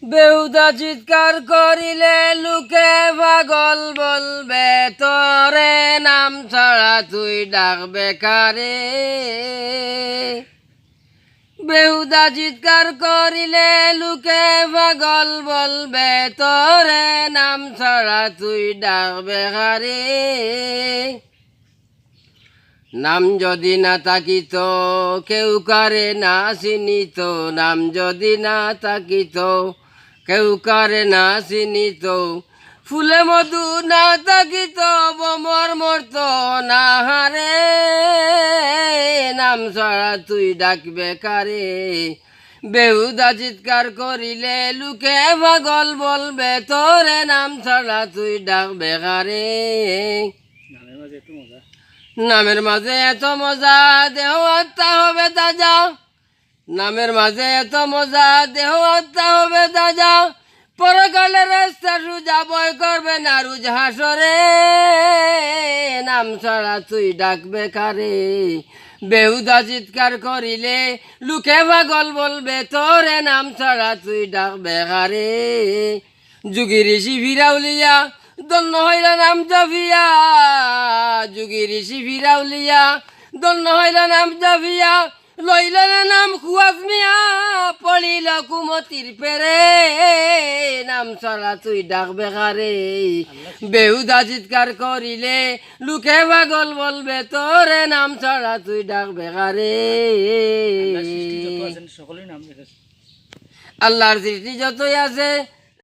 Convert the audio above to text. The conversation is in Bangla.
বেহুদা চিৎকার করিলে লোকে পাগল বলবে, তোরে নাম ছাড়া তুই ডাকবে কারে। বেহুদা চিৎকার করিলে লোকে পাগল বলবে, তোরে নাম ছাড়া তুই ডাকবে কারে। নাম যদি না থাকিত কেউ কারে না চিনিত, নাম যদি না থাকিত কেউ কারে না চিনিত, ফুলে মধু না থাকিত বমর মরত না হারে। নাম ছাড়া তুই ডাকবে কারে। বেহুদা চিৎকার করিলে লোকে পাগল বলবে, তোরে নাম ছাড়া তুই ডাকবে কারে। নামের মাঝে এত মজা দেহ আত্মা হবে তাজা, নামের মাঝে এত মজা দেহ আত্মা হবে তাজা, পরকালের রাস্তা সুজা বয় করবে না রুজ হাসরে। নাম ছাড়া তুই ডাকবে কারে। বেহুদা চিৎকার করিলে লোকে পাগল বলবে, তোরে নাম ছাড়া তুই ডাকবে কারে। যুগী ঋষি ফিরাউলিয়া দন্য হইলা নাম জফিয়া, যুগী ঋষি ফিরাউলিয়া দন্য হইলা নাম জফিয়া, লইল নাম খুয়াজ মিয়া পড়িল কুমতির পেরে। নাম ছাড়া তুই ডাকবে কারে। বেহুদা চিৎকার করিলে লোকে পাগল বলবে, তোরে নাম ছাড়া তুই ডাকবে কারে। আল্লাহর সৃষ্টি যতই আছে